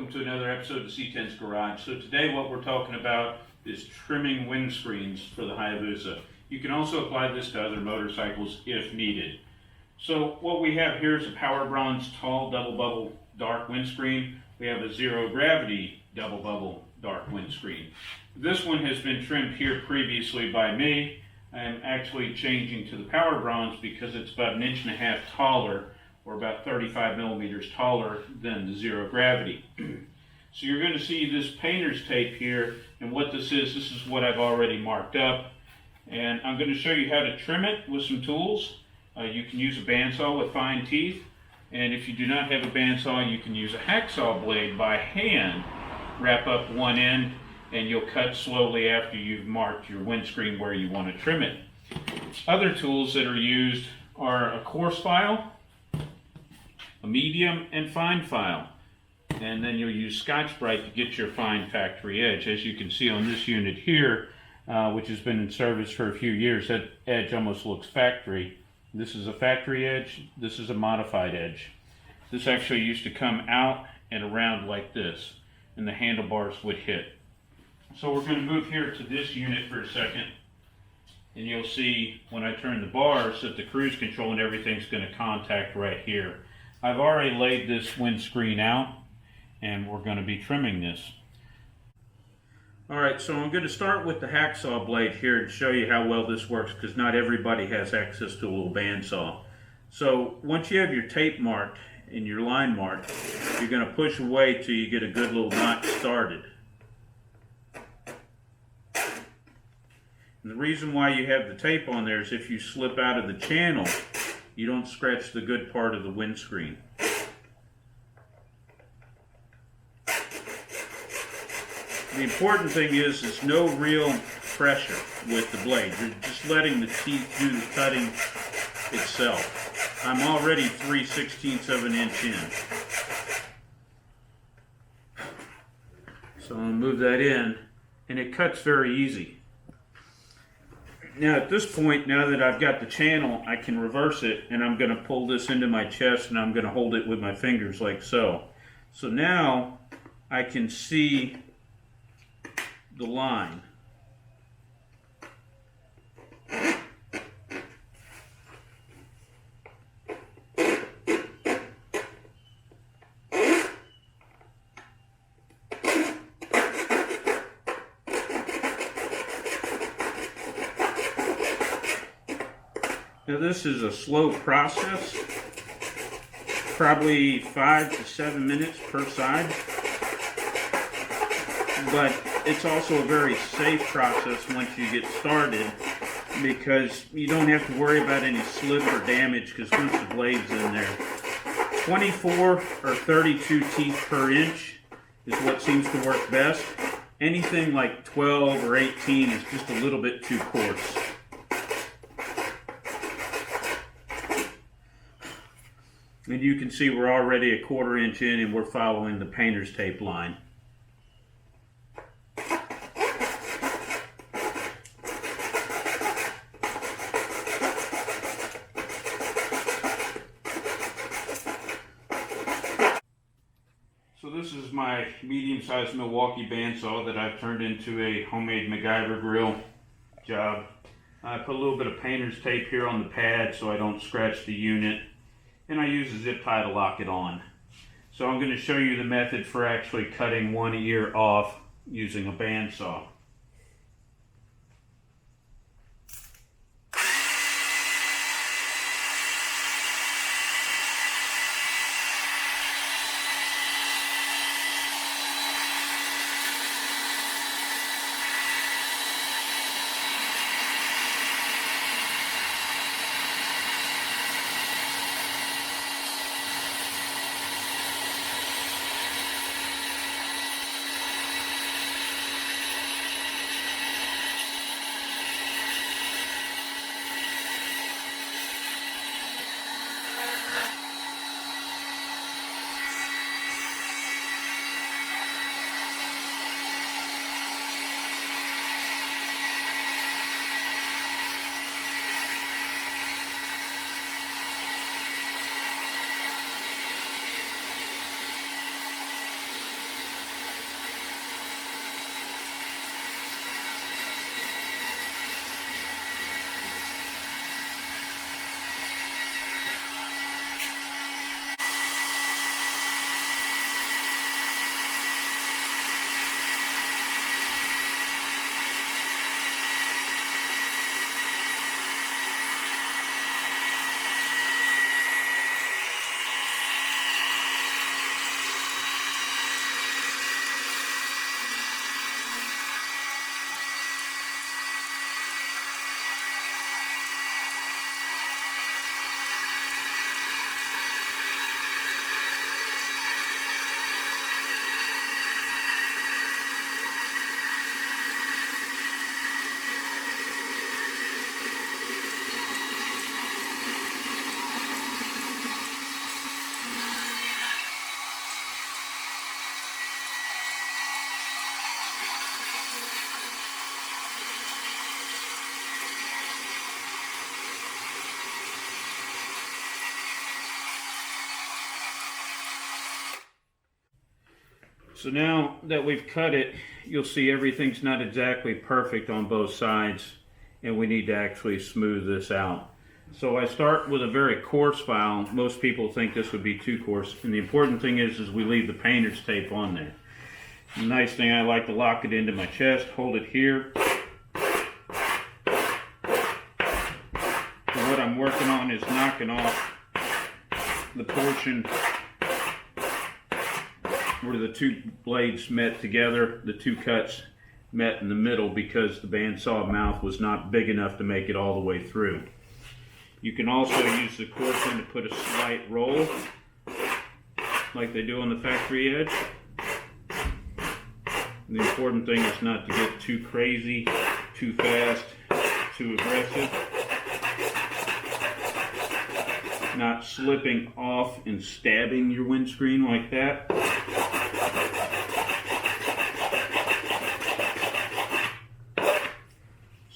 welcome to another episode of C10's Garage. So today what we're talking about is trimming windscreens for the Hayabusa. You can also apply this to other motorcycles if needed. So what we have here is a Power Bronze tall double bubble dark windscreen. We have a zero gravity double bubble dark windscreen. This one has been trimmed here previously by me. I am actually changing to the Power Bronze because it's about 1.5 inches taller, or about 35 millimeters taller than the zero gravity. So you're going to see this painter's tape here, and what this is what I've already marked up. And I'm going to show you how to trim it with some tools. You can use a bandsaw with fine teeth, and if you do not have a bandsaw, you can use a hacksaw blade by hand. Wrap up one end, and you'll cut slowly after you've marked your windscreen where you want to trim it. Other tools that are used are a coarse file, a medium and fine file, and then you'll use Scotch-Brite to get your fine factory edge. As you can see on this unit here, which has been in service for a few years, that edge almost looks factory. This is a factory edge, this is a modified edge. This actually used to come out and around like this, and the handlebars would hit. So we're going to move here to this unit for a second, and you'll see when I turn the bars that the cruise control and everything's going to contact right here. I've already laid this windscreen out, and we're going to be trimming this. Alright, so I'm going to start with the hacksaw blade here to show you how well this works, because not everybody has access to a little bandsaw. So once you have your tape marked and your line marked, you're going to push away till you get a good little knot started. And the reason why you have the tape on there is if you slip out of the channel, you don't scratch the good part of the windscreen. The important thing is no real pressure with the blade. You're just letting the teeth do the cutting itself. I'm already 3/16 of an inch in. So I'm going to move that in, and it cuts very easy. Now at this point, now that I've got the channel, I can reverse it, and I'm going to pull this into my chest, and I'm going to hold it with my fingers like so. So now I can see the line. Now this is a slow process, probably 5 to 7 minutes per side, but it's also a very safe process once you get started, because you don't have to worry about any slip or damage, because once the blade's in there. 24 or 32 teeth per inch is what seems to work best. Anything like 12 or 18 is just a little bit too coarse. And you can see we're already 1/4 inch in, and we're following the painter's tape line. So this is my medium-sized Milwaukee bandsaw that I've turned into a homemade MacGyver grill job. I put a little bit of painter's tape here on the pad so I don't scratch the unit, and I use a zip tie to lock it on. So I'm going to show you the method for actually cutting one ear off using a bandsaw. So now that we've cut it, you'll see everything's not exactly perfect on both sides, and we need to actually smooth this out. So I start with a very coarse file. Most people think this would be too coarse, and the important thing is we leave the painter's tape on there. The nice thing, I like to lock it into my chest, hold it here. So what I'm working on is knocking off the portion where the two blades met together, the two cuts met in the middle, because the bandsaw mouth was not big enough to make it all the way through. You can also use the coarse end to put a slight roll, like they do on the factory edge. The important thing is not to get too crazy, too fast, too aggressive. Not slipping off and stabbing your windscreen like that.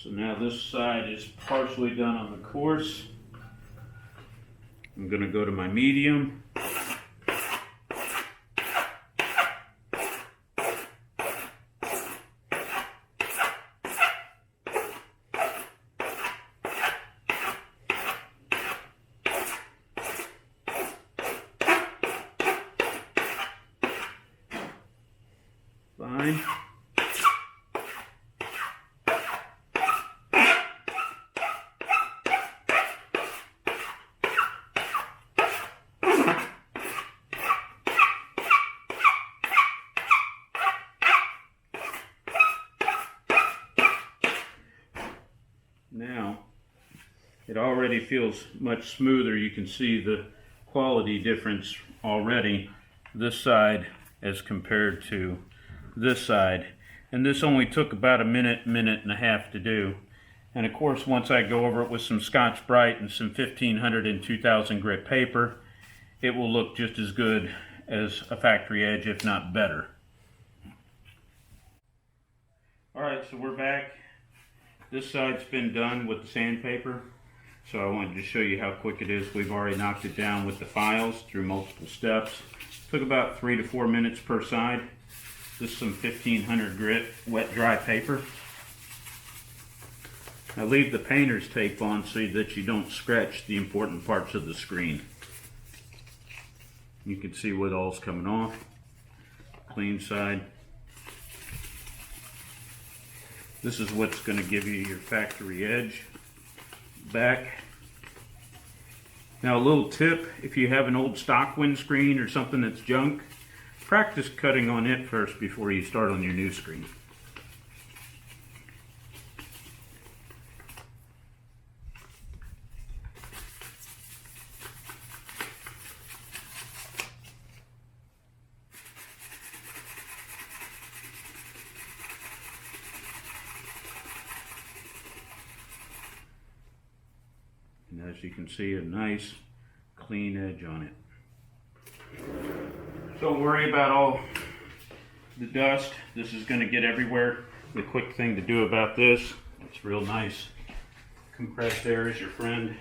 So now this side is partially done on the coarse. I'm going to go to my medium. Fine. Now, it already feels much smoother. You can see the quality difference already, this side as compared to this side. And this only took about a minute and a half to do. And of course, once I go over it with some Scotch-Brite and some 1500 and 2000 grit paper, it will look just as good as a factory edge, if not better. Alright, so we're back. This side's been done with the sandpaper, so I wanted to show you how quick it is. We've already knocked it down with the files through multiple steps. Took about 3 to 4 minutes per side. This is some 1500 grit wet dry paper. I leave the painter's tape on so that you don't scratch the important parts of the screen. You can see what all's coming off. Clean side. This is what's going to give you your factory edge back. Now a little tip, if you have an old stock windscreen or something that's junk, practice cutting on it first before you start on your new screen. And as you can see, a nice clean edge on it. Don't worry about all the dust. This is going to get everywhere. The quick thing to do about this, it's real nice. Compressed air is your friend.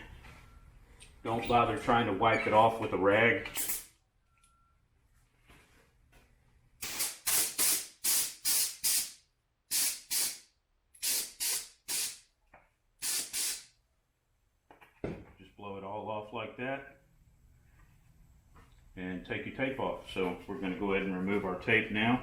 Don't bother trying to wipe it off with a rag. Just blow it all off like that. And take your tape off. So we're going to go ahead and remove our tape now.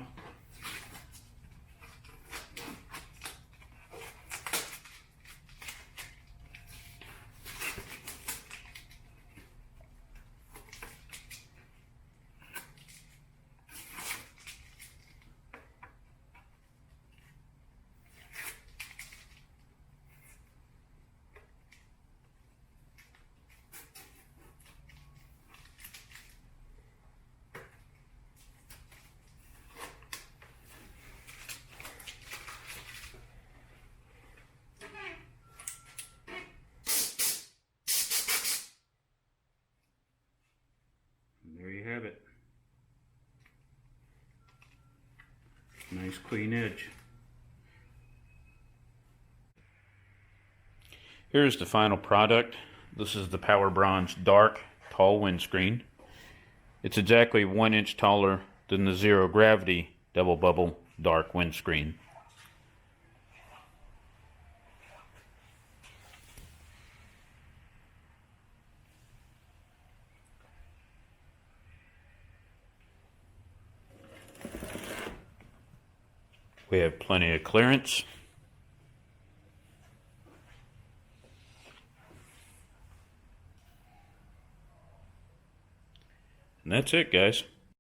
There you have it. Nice clean edge. Here's the final product. This is the Power Bronze Dark Tall Windscreen. It's exactly 1 inch taller than the Zero Gravity double bubble dark windscreen. We have plenty of clearance. And that's it, guys.